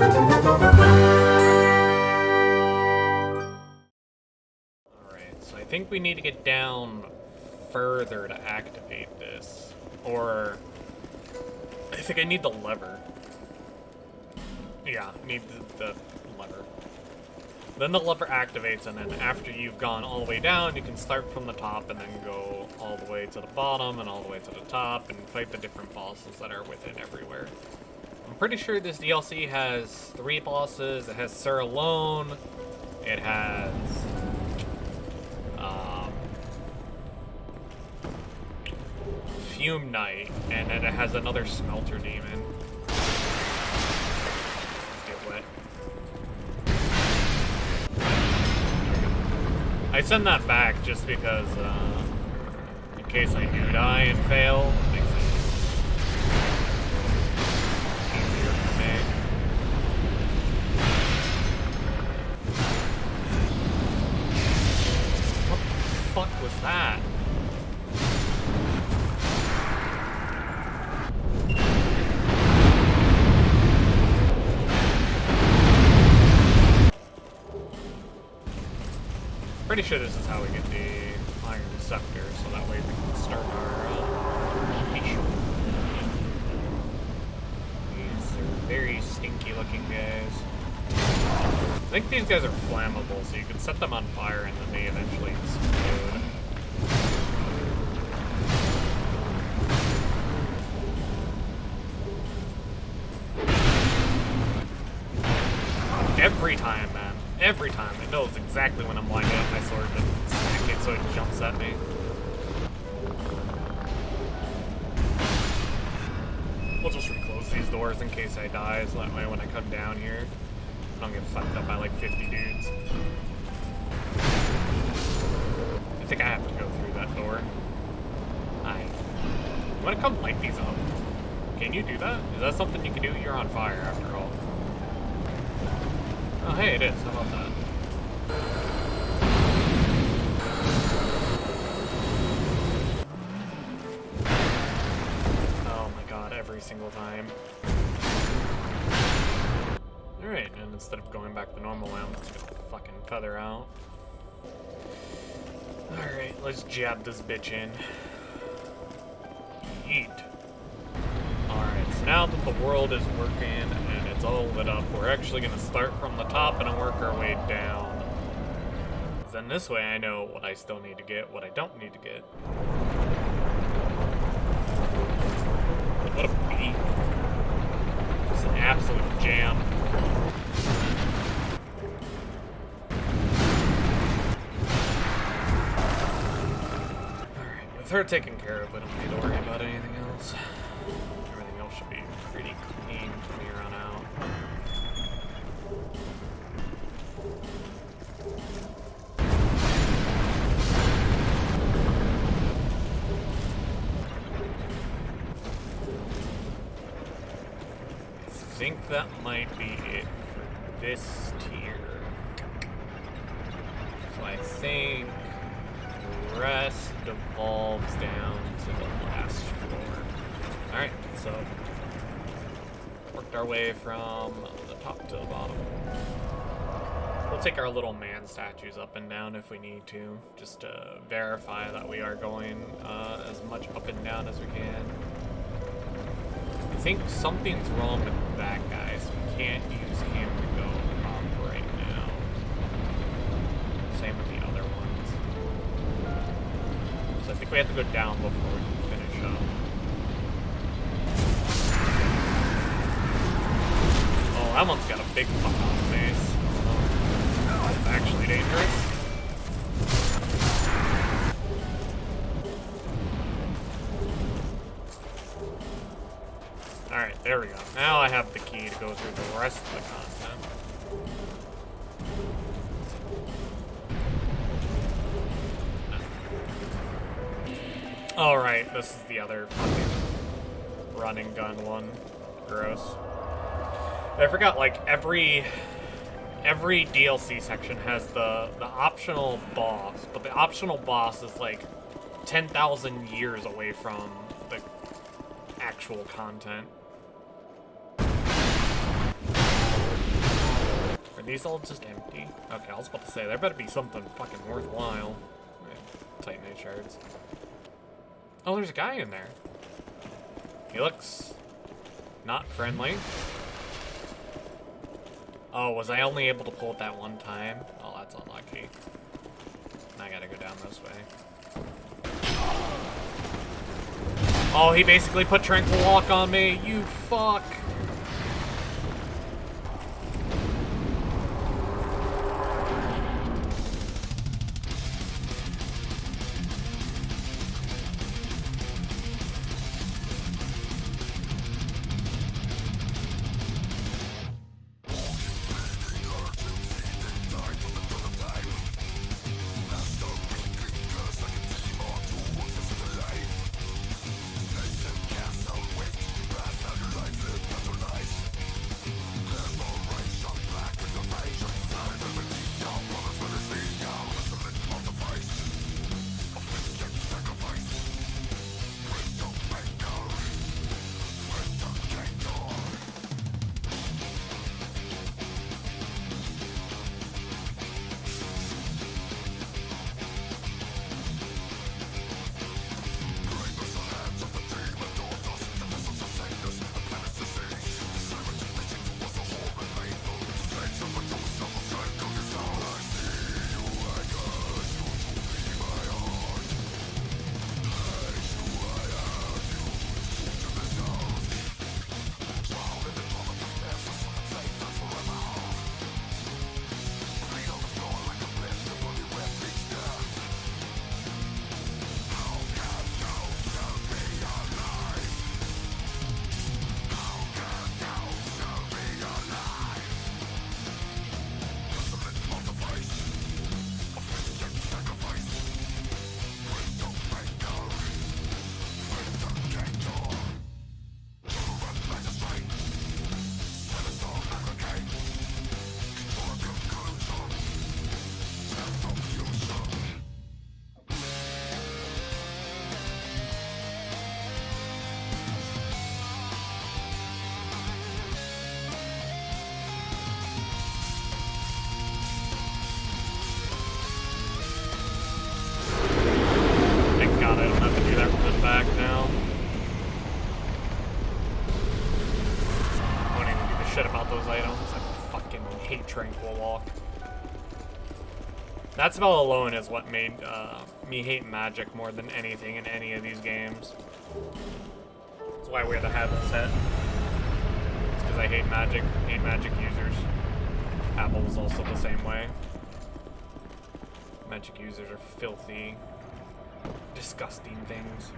Alright, so I think we need to get down further to activate this. Or I think I need the lever. Yeah, I need the lever. Then the lever activates, and then after you've gone all the way down, you can start from the top and then go all the way to the bottom and all the way to the top and fight the different bosses that are within everywhere. I'm pretty sure this DLC has 3 bosses. It has Sir Alonne. It has Fume Knight, and then it has another Smelter Demon. Let's get wet. I send that back just because, in case I do die and fail, it makes it easier for me. What the fuck was that? Pretty sure this is how we get the Iron Scepter, so that way we can start our mission. These are very stinky looking guys. I think these guys are flammable, so you can set them on fire and then they eventually explode. Every time, man. Every time. It knows exactly when I'm lining up my sword to smack it so it jumps at me. We'll just reclose these doors in case I die, so that way when I come down here, I don't get fucked up by like 50 dudes. I think I have to go through that door. You wanna come light these up? Can you do that? Is that something you can do? You're on fire after all. Oh, hey, it is. How about that? Oh my god, every single time. Alright, and instead of going back the normal way, I'm just gonna fucking feather out. Alright, let's jab this bitch in. Eat. Alright, so now that the world is working and it's all lit up, we're actually going to start from the top and work our way down. Then this way I know what I still need to get, what I don't need to get. What a beat. It's an absolute jam. Alright, with her taken care of, I don't need to worry about anything else. Everything else should be pretty clean from here on out. I think that might be it for this tier. So I think the rest devolves down to the last floor. Alright, so worked our way from the top to the bottom. We'll take our little man statues up and down if we need to, just to verify that we are going as much up and down as we can. I think something's wrong with that guy, so we can't use him to go up right now. Same with the other ones. So I think we have to go down before we can finish up. Oh, that one's got a big fuck-off face. Oh, that's actually dangerous. Alright, there we go. Now I have the key to go through the rest of the content. Alright, this is the other fucking running gun one. Gross. I forgot, like, every DLC section has the optional boss, but the optional boss is like 10,000 years away from the actual content. these all just empty? Okay, I was about to say, there better be something fucking worthwhile. Titanite shards. Oh, there's a guy in there. He looks not friendly. Oh, was I only able to pull it that one time? Oh, that's unlucky. I gotta go down this way. Oh, he basically put Tranquil Walk on me. You fuck. Back now. I don't even give a shit about those items. I fucking hate Tranquil Walk. That's about Alone is what made me hate magic more than anything in any of these games. That's why we had to have it set. It's because I hate magic users. Apple was also the same way. Magic users are filthy, disgusting things.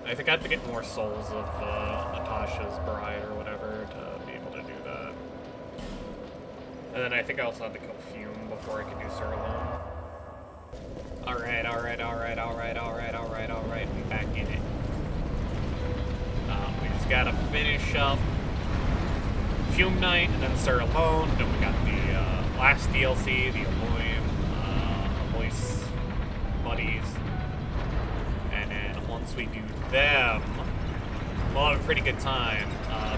I think I have to get more souls of Natasha's bride or whatever to be able to do that. And then I think I also have to kill Fume before I can do Sir Alone. Alright. We back in it. We just gotta finish up Fume Night and then Sir Alone. Then we got the last DLC, the Aloy's Buddies. Once we do them, we'll have a pretty good time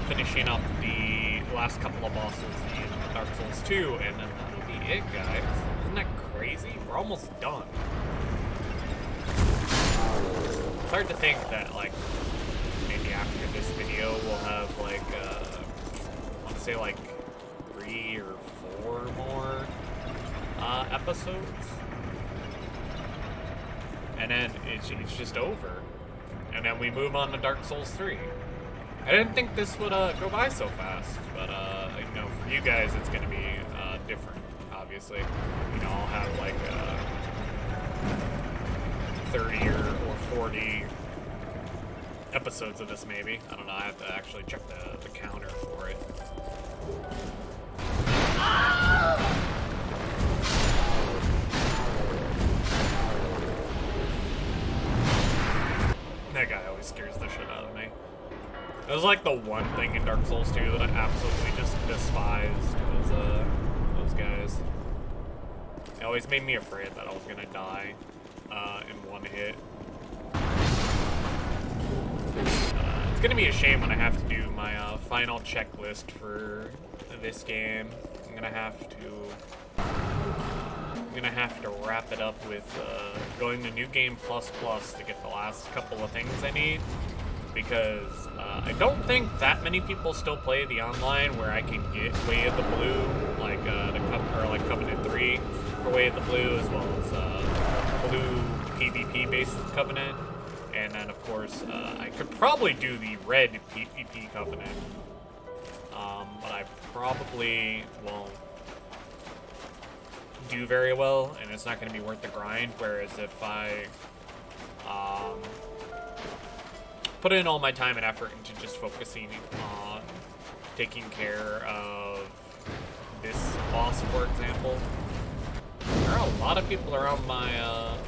finishing up the last couple of bosses in Dark Souls 2, and then that'll be it, guys. Isn't that crazy? We're almost done. It's hard to think that, like, maybe after this video we'll have, like, I want to say, like, 3 or 4 more episodes. And then it's just over. And then we move on to Dark Souls 3. I didn't think this would go by so fast, but you know, for you guys it's gonna be different, obviously. You know, I'll have like 40 episodes of this, maybe. I don't know, I have to actually check the counter for it. That guy always scares the shit out of me. It was like the one thing in Dark Souls 2 that I absolutely just despised was those guys. It always made me afraid that I was gonna die in one hit. It's gonna be a shame when I have to do my final checklist for this game. I'm gonna have to wrap it up with going to New Game Plus to get the last couple of things I need, because I don't think that many people still play the online where I can get Way of the Blue, like like Covenant 3 for Way of the Blue, as well as Blue PvP based Covenant, and then of course I could probably do the Red PvP Covenant, but I probably won't do very well, and it's not going to be worth the grind. Whereas if I put in all my time and effort into just focusing on taking care of this boss, for example, there are a lot of people around my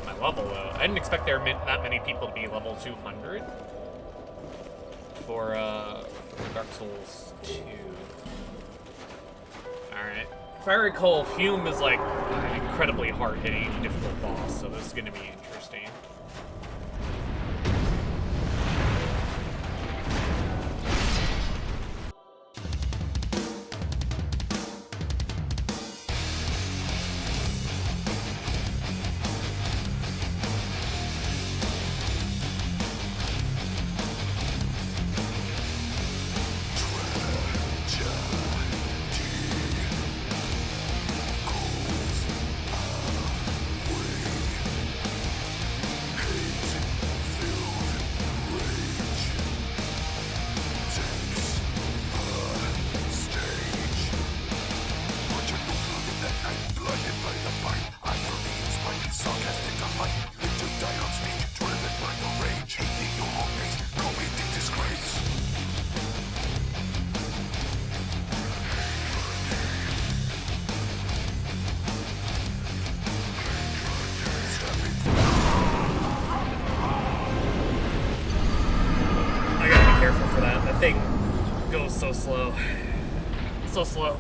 my level. Though I didn't expect there that many people to be level 200 for Dark Souls 2. All right. If I recall, Fume is like an incredibly hard-hitting, difficult boss, so this is going to be interesting. So slow. So slow.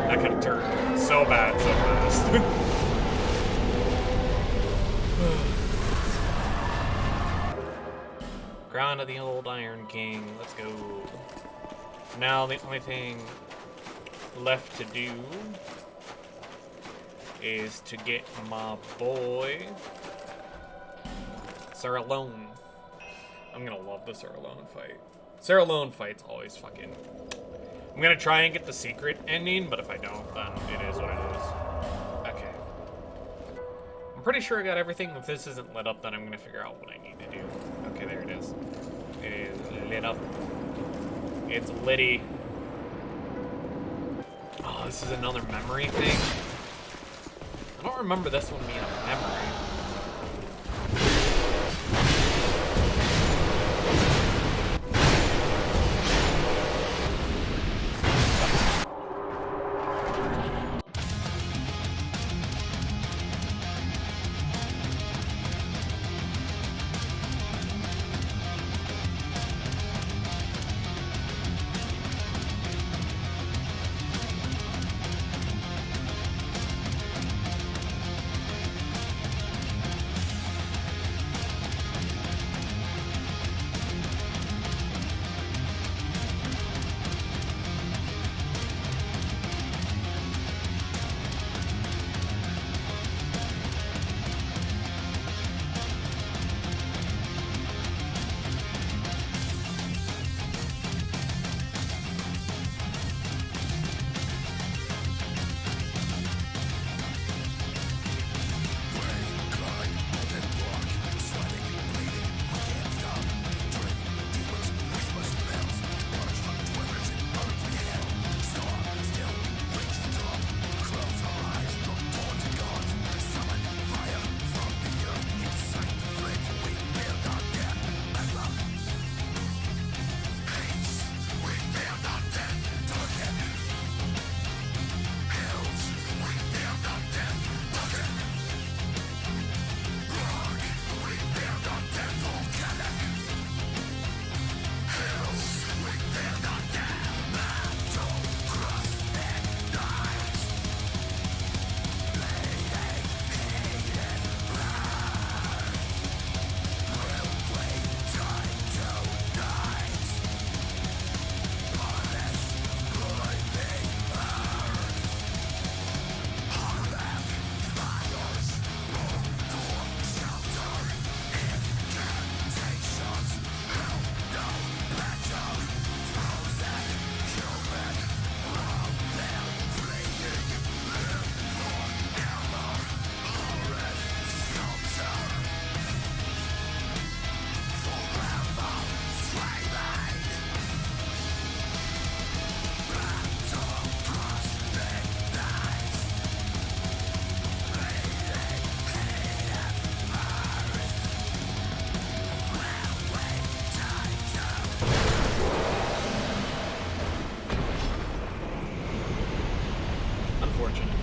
That could have turned so bad so fast. Crown of the Old Iron King. Let's go. Now the only thing left to do is to get my boy Sir Alonne. I'm gonna love the Sir Alonne fight. Sir Alonne fight's always fucking... I'm gonna try and get the secret ending, but if I don't, then it is what it is. Okay. I'm pretty sure I got everything. If this isn't lit up, then I'm gonna figure out what I need to do. Okay, there it is. It is lit up. It's litty. Oh, this is another memory thing. I don't remember this one being a memory.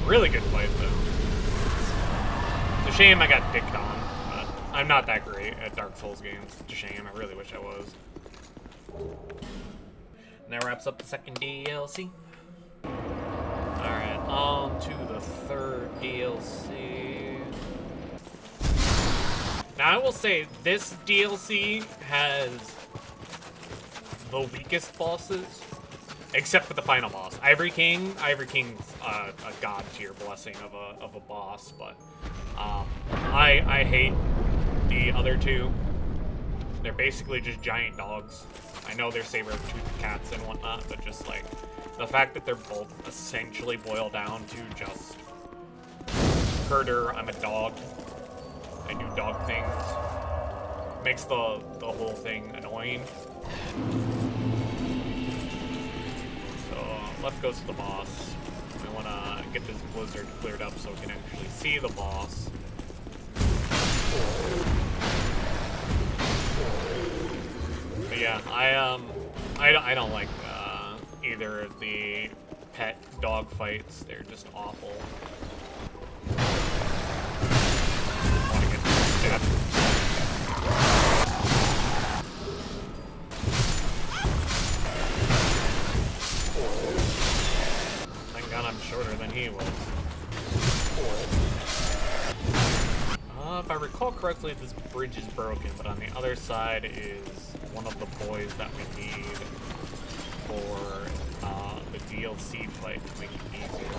Really good fight, though. It's a shame I got dicked on, but I'm not that great at Dark Souls games. It's a shame. I really wish I was. And that wraps up the second DLC. Alright, on to the third DLC. Now, I will say, this DLC has the weakest bosses. Except for the final boss, Ivory King's a god tier blessing of a boss, but I hate the other two. They're basically just giant dogs. I know they're saber-toothed cats and whatnot, but just like the fact that they're both essentially boil down to just herder. I'm a dog. I do dog things. Makes the whole thing annoying. Left goes to the boss. I want to get this blizzard cleared up so we can actually see the boss. But yeah, I don't like either of the pet dog fights. They're just awful. I want to get stabbed. I'm shorter than he was. If I recall correctly, this bridge is broken, but on the other side is one of the boys that we need for the DLC fight to make it easier.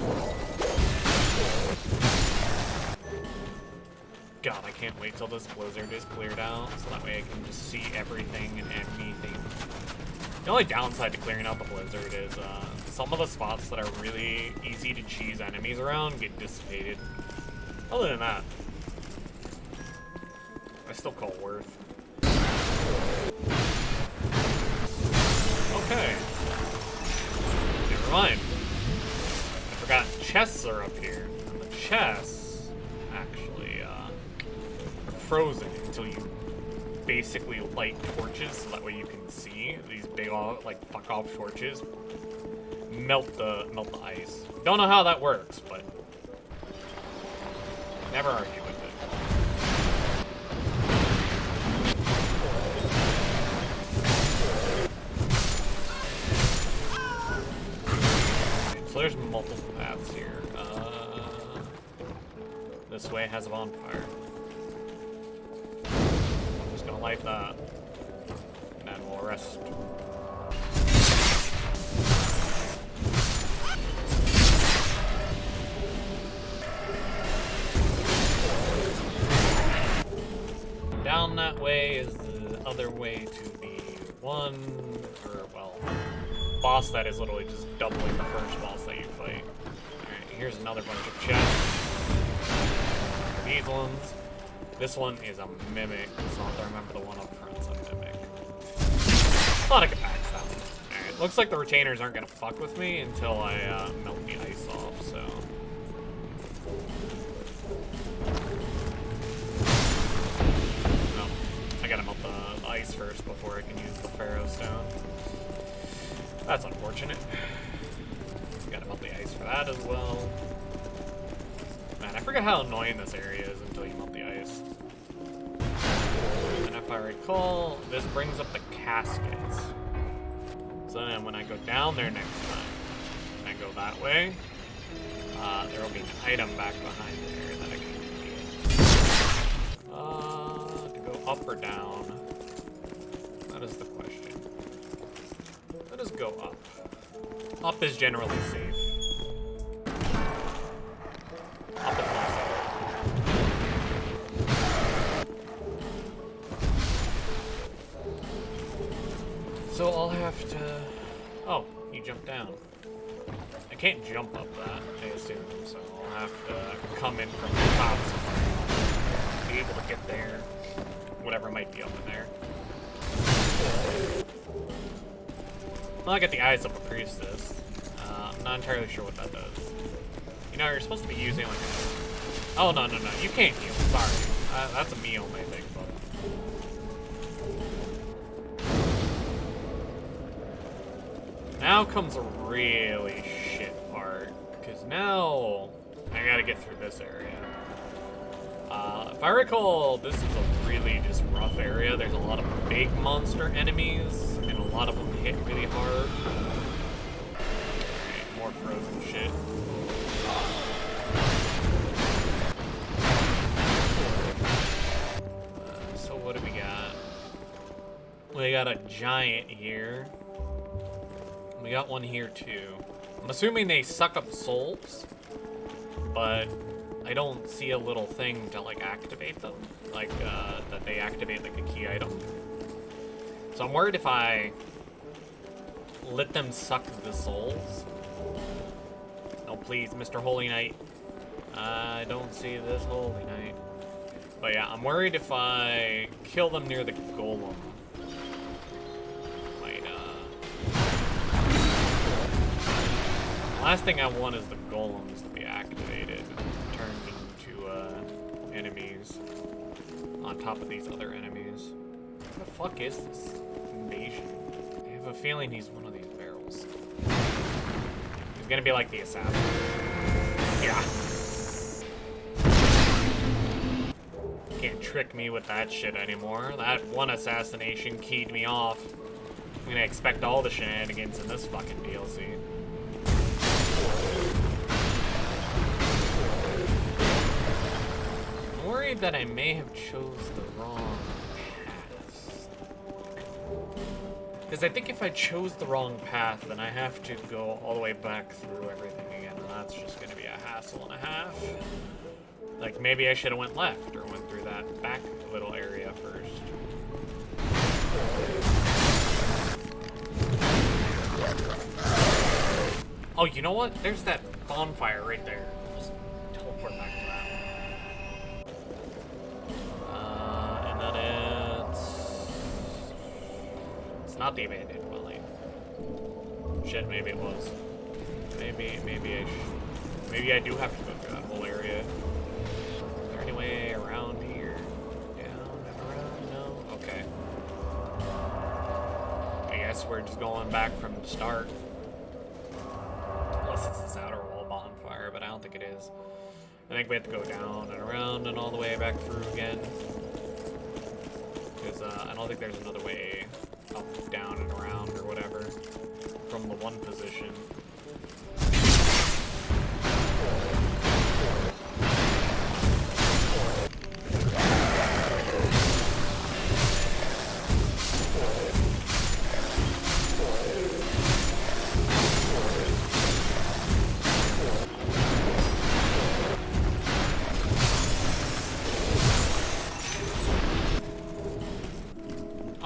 God, I can't wait till this blizzard is cleared out, so that way I can just see everything and anything. The only downside to clearing out the blizzard is some of the spots that are really easy to cheese enemies around get dissipated. Other than that, still call it worth. Okay. Never mind. I forgot chests are up here. And the chests actually are frozen until you basically light torches so that way you can see these big like fuck off torches. Melt the ice. Don't know how that works, but never argue with it. So there's multiple paths here. This way has a bonfire. I'm just gonna light that, and then we'll rest. Down that way is the other way to the boss that is literally just doubling the first boss that you fight. Alright, here's another bunch of chests. These ones. This one is a mimic, so I'll have to remember the one up front's a mimic. Thought I could patch that one. Alright, looks like the retainers aren't gonna fuck with me until I melt the ice off, so. I gotta melt the ice first before I can use the Pharaoh Stone. That's unfortunate. Gotta melt the ice for that as well. Man, I forget how annoying this area is until you melt the ice. And if I recall, this brings up the caskets. So then when I go down there next time, and I go that way, there will be an item back behind there that I can get. To go up or down? That is the question. Let us go up. Up is generally safe. Up is not safe. So I'll have to... Oh, he jumped down. I can't jump up that, I assume, so I'll have to come in from the top somewhere. Be able to get there. Whatever might be up in there. Well, I got the eyes of a priestess. I'm not entirely sure what that does. You know, you're supposed to be using like a... Oh, no. You can't heal. Sorry. That's a me only thing, but... Now comes a really shit part. Because now I gotta get through this area. If I recall, this is a really just rough area. There's a lot of big monster enemies, and a lot of them hit really hard. Alright, more frozen shit. So what do we got? We got a giant here. We got one here too. I'm assuming they suck up souls, but I don't see a little thing to like activate them, like that they activate like a key item. So I'm worried if I let them suck the souls. No, please, Mr. Holy Knight. I don't see this Holy Knight. But yeah, I'm worried if I kill them near the golem. Last thing I want is the golems to be activated and turned into enemies on top of these other enemies. What the fuck is this invasion? I have a feeling he's one of these barrels. He's gonna be like the assassin. Yeah. Can't trick me with that shit anymore. That one assassination keyed me off. I'm gonna expect all the shenanigans in this fucking DLC. I'm worried that I may have chose the wrong path. Because I think if I chose the wrong path, then I have to go all the way back through everything again, and that's just going to be a hassle and a half. Like, maybe I should have went left, or went through that back little area first. Oh, you know what? There's that bonfire right there. Just teleport back to that. And then not the abandoned dwelling. Shit, maybe it was. Maybe I do have to go through that whole area. Is there any way around here? Down and around? No? Okay. I guess we're just going back from the start. Unless it's this outer wall bonfire, but I don't think it is. I think we have to go down and around and all the way back through again. Because I don't think there's another way up, down, and around or whatever from the one position.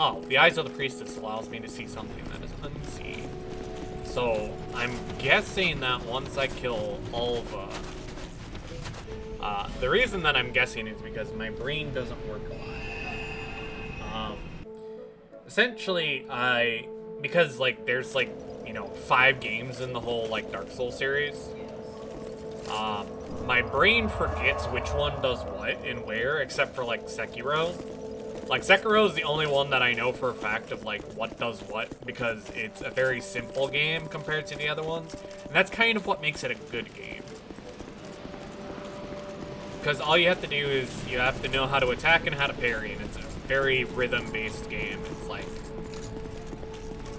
Oh, the eyes of the priestess allows me to see something that is unseen. So, I'm guessing that once I kill all the reason that I'm guessing is because my brain doesn't work a lot. Essentially, because, like, there's, like, you know, 5 games in the whole, like, Dark Souls series, my brain forgets which one does what and where, except for, like, Sekiro. Like, Sekiro is the only one that I know for a fact of, like, what does what, because it's a very simple game compared to the other ones. And that's kind of what makes it a good game. Because all you have to do is, you have to know how to attack and how to parry, and it's a very rhythm-based game. It's like,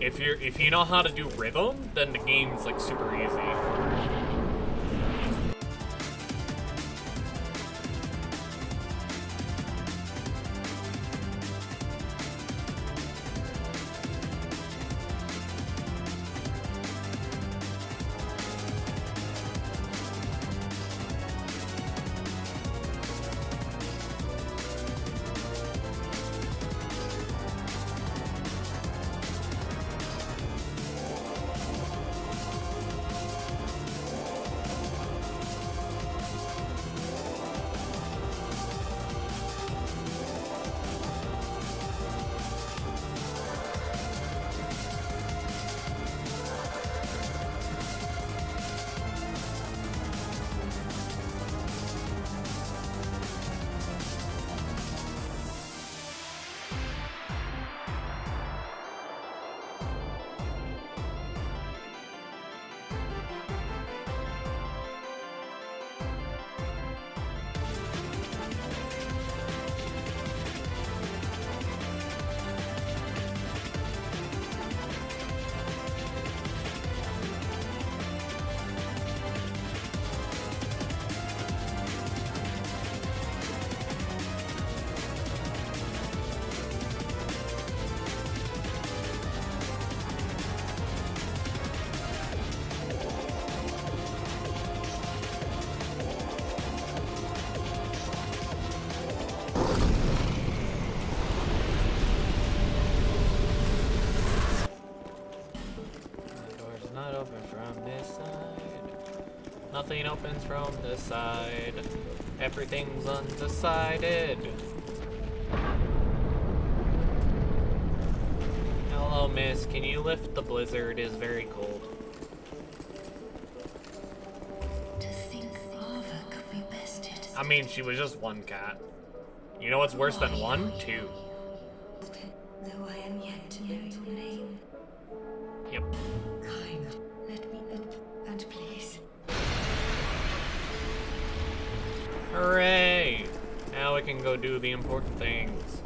if you know how to do rhythm, then the game's, like, super easy. Nothing opens from this side. Everything's undecided. Hello, miss. Can you lift the blizzard? It is very cold. To think father could be bested. I mean, she was just one cat. You know what's worse than one? 2. Though I am yet to know your name. Yep. Kind, let me know, and please. Hooray! Now we can go do the important things.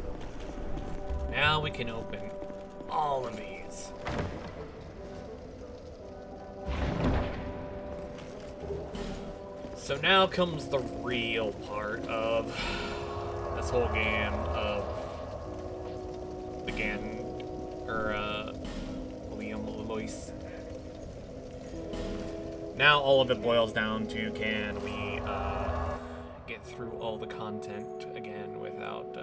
Now we can open all of these. So now comes the real part of this whole game of the Liam Lois. Now all of it boils down to, can we get through all the content again without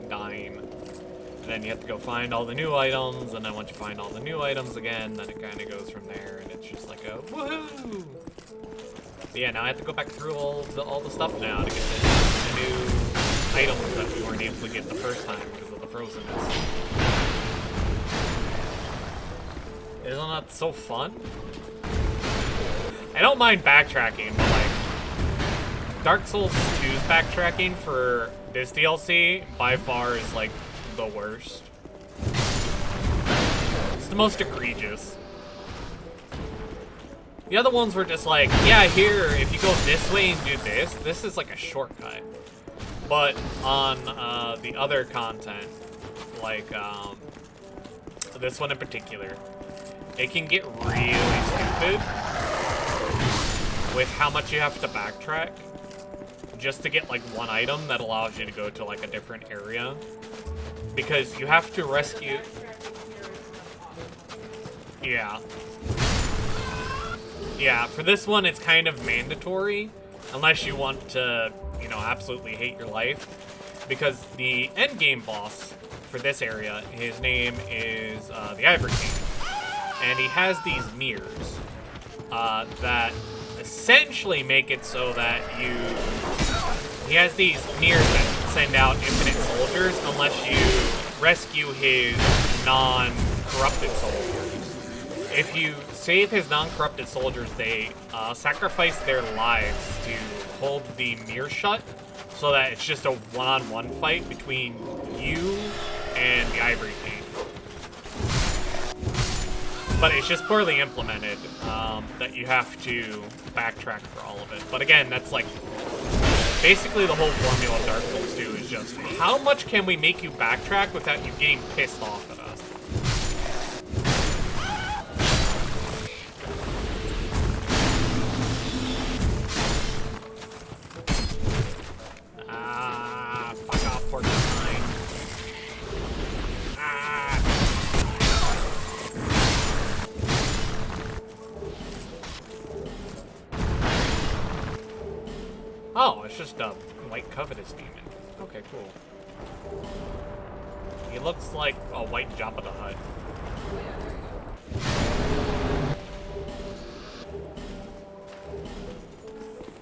dying? And then you have to go find all the new items, and then once you find all the new items again, then it kind of goes from there, and it's just like a woohoo! But yeah, now I have to go back through all the stuff now to get the new items that we weren't able to get the first time because of the frozenness. Isn't that so fun? I don't mind backtracking, but like Dark Souls 2's backtracking for this DLC by far is like the worst. It's the most egregious. The other ones were just like, yeah, here, if you go this way and do this, this is like a shortcut. But on the other content, like this one in particular, it can get really stupid with how much you have to backtrack just to get like one item that allows you to go to like a different area. Because you have to rescue... Yeah. Yeah, for this one it's kind of mandatory, unless you want to, you know, absolutely hate your life. Because the end game boss for this area, his name is the Ivory King. And he has these mirrors that essentially make it so that he has these mirrors that send out infinite soldiers unless you rescue his non-corrupted soldiers. If you save his non-corrupted soldiers, they sacrifice their lives to hold the mirror shut so that it's just a one-on-one fight between you and the Ivory King. But it's just poorly implemented that you have to backtrack for all of it. But again, that's like basically the whole formula of Dark Souls 2 is just how much can we make you backtrack without you getting pissed off at us? Fuck off, porcupine. Oh, it's just a white covetous demon. Okay, cool. He looks like a white Jabba the Hutt.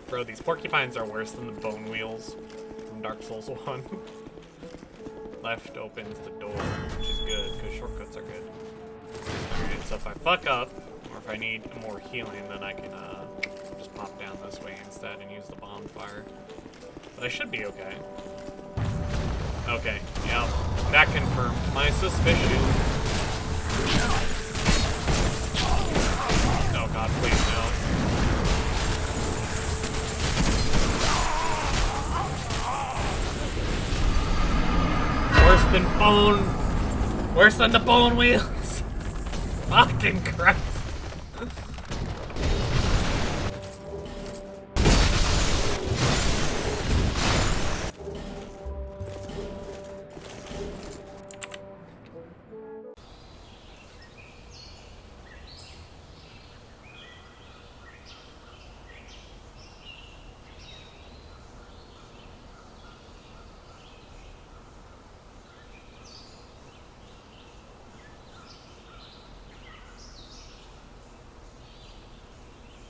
Bro, these porcupines are worse than the bone wheels from Dark Souls 1. Left opens the door, which is good, because shortcuts are good. Alright, so if I fuck up, or if I need more healing, then I can just pop down this way instead and use the bonfire. But I should be okay. Okay, yep. That confirmed my suspicion. Oh god, please no. Worse than the bone wheels. Fucking Christ.